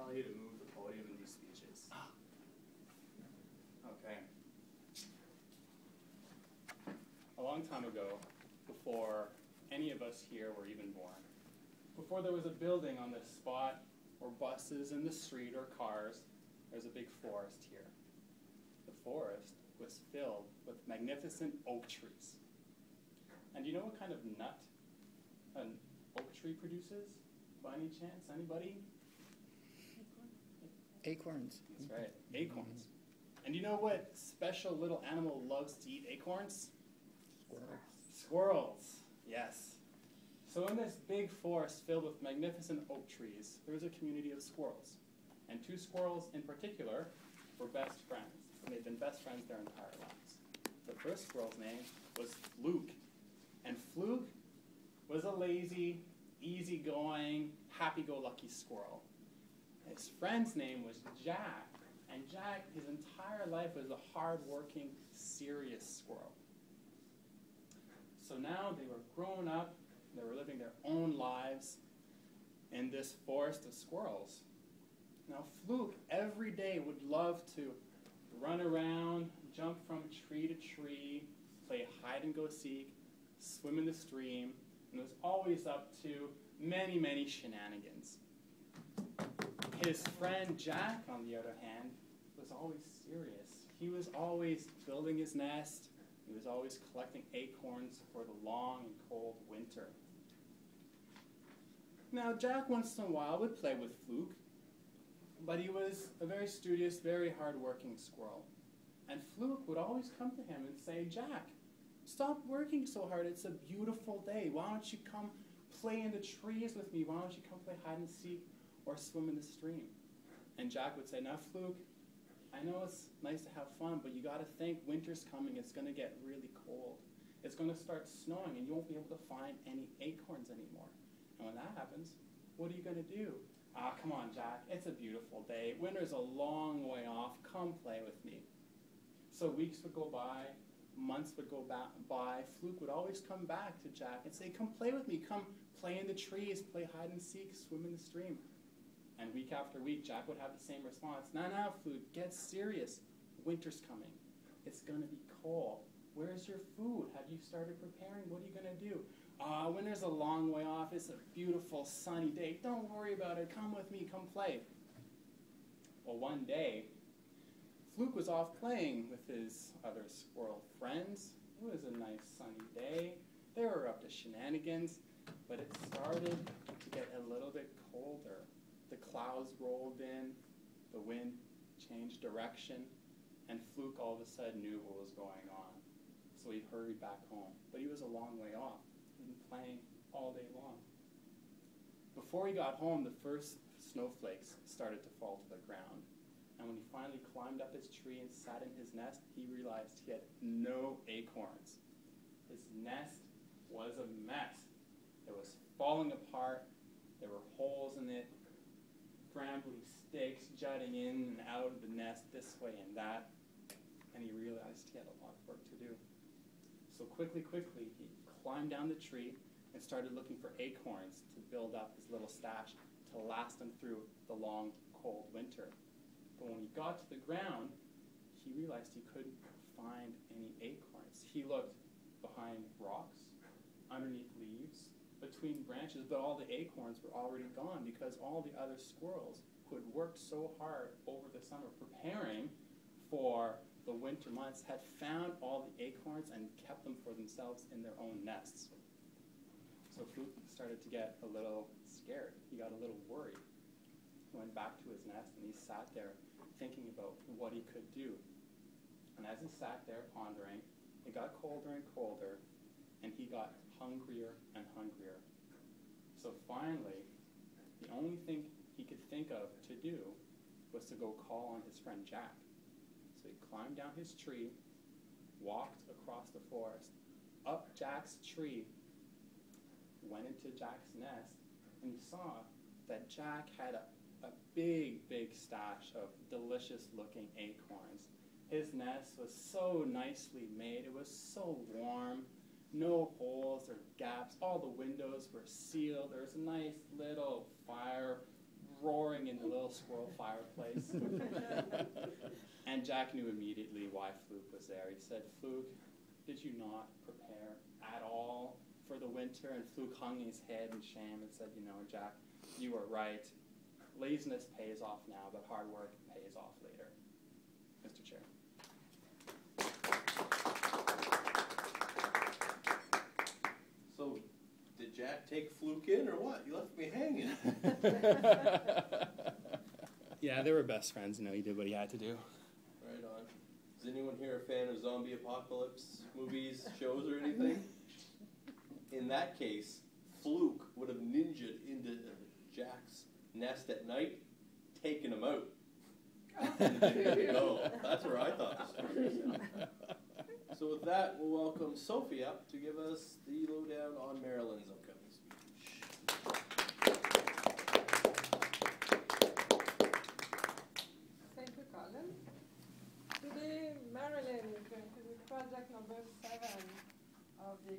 tell you to move the podium in these speeches. Okay. A long time ago, before any of us here were even born, before there was a building on this spot, or buses in the street, or cars, there was a big forest here. The forest was filled with magnificent oak trees. And do you know what kind of nut an oak tree produces, by any chance? Anybody? Acorns. That's right, acorns. And do you know what special little animal loves to eat acorns? Squirrels. Squirrels, yes. So in this big forest filled with magnificent oak trees, there was a community of squirrels. And two squirrels in particular were best friends. And they'd been best friends their entire lives. The first squirrel's name was Fluke. And Fluke was a lazy, easygoing, happy-go-lucky squirrel. His friend's name was Jack. And Jack, his entire life, was a hard-working, serious squirrel. So now they were grown up. They were living their own lives in this forest of squirrels. Now, Fluke every day would love to run around, jump from tree to tree, play hide-and-go-seek, swim in the stream, and was always up to many, many shenanigans. His friend Jack, on the other hand, was always serious. He was always building his nest. He was always collecting acorns for the long and cold winter. Now, Jack once in a while would play with Fluke, but he was a very studious, very hard-working squirrel. And Fluke would always come to him and say, Jack, stop working so hard. It's a beautiful day. Why don't you come play in the trees with me? Why don't you come play hide-and-seek or swim in the stream? And Jack would say, now, Fluke, I know it's nice to have fun, but you got to think winter's coming. It's going to get really cold. It's going to start snowing, and you won't be able to find any acorns anymore. And when that happens, what are you going to do? Ah, come on, Jack. It's a beautiful day. Winter's a long way off. Come play with me. So weeks would go by. Months would go by. Fluke would always come back to Jack and say, come play with me. Come play in the trees, play hide and seek, swim in the stream. And week after week, Jack would have the same response. Now, Fluke, get serious. Winter's coming. It's going to be cold. Where's your food? Have you started preparing? What are you going to do? Winter's a long way off. It's a beautiful sunny day. Don't worry about it. Come with me. Come play. Well, one day, Fluke was off playing with his other squirrel friends. It was a nice sunny day. They were up to shenanigans, but it started to get a little bit colder. The clouds rolled in, the wind changed direction, and Fluke all of a sudden knew what was going on. So he hurried back home. But he was a long way off. He'd been playing all day long. Before he got home, the first snowflakes started to fall to the ground. And when he finally climbed up his tree and sat in his nest, he realized he had no acorns. His nest was a mess. It was falling apart. There were holes in it, brambly stakes jutting in and out of the nest this way and that. And he realized he had a lot of work to do. So quickly, he climbed down the tree and started looking for acorns to build up his little stash to last him through the long, cold winter. But when he got to the ground, he realized he couldn't find any acorns. He looked behind rocks, underneath leaves, between branches, but all the acorns were already gone because all the other squirrels who had worked so hard over the summer preparing for the winter months had found all the acorns and kept them for themselves in their own nests. So Fluke started to get a little scared. He got a little worried. He went back to his nest and he sat there thinking about what he could do. And as he sat there pondering, it got colder and colder, and he got hungrier and hungrier. So finally, the only thing he could think of to do was to go call on his friend Jack. So he climbed down his tree, walked across the forest, up Jack's tree, went into Jack's nest, and he saw that Jack had a big stash of delicious-looking acorns. His nest was so nicely made. It was so warm. No holes or gaps. All the windows were sealed. There was a nice little fire roaring in the little squirrel fireplace. And Jack knew immediately why Fluke was there. He said, "Fluke, did you not prepare at all for the winter?" And Fluke hung his head in shame and said, "You know, Jack, you were right. Laziness pays off now, but hard work pays off later." Mr. Chair. So, did Jack take Fluke in or what? You left me hanging. Yeah, they were best friends. You know, he did what he had to do. Right on. Is anyone here a fan of zombie apocalypse movies, shows, or anything? In that case, Fluke would have ninja'd into Jack's nest at night, taken him out. And then good to go. That's where I thought the story was. So with that, we'll welcome Sophie up to give us the lowdown on Marilyn's upcoming speech. Thank you, Colin. Today, Marilyn is going to do project number 7 of the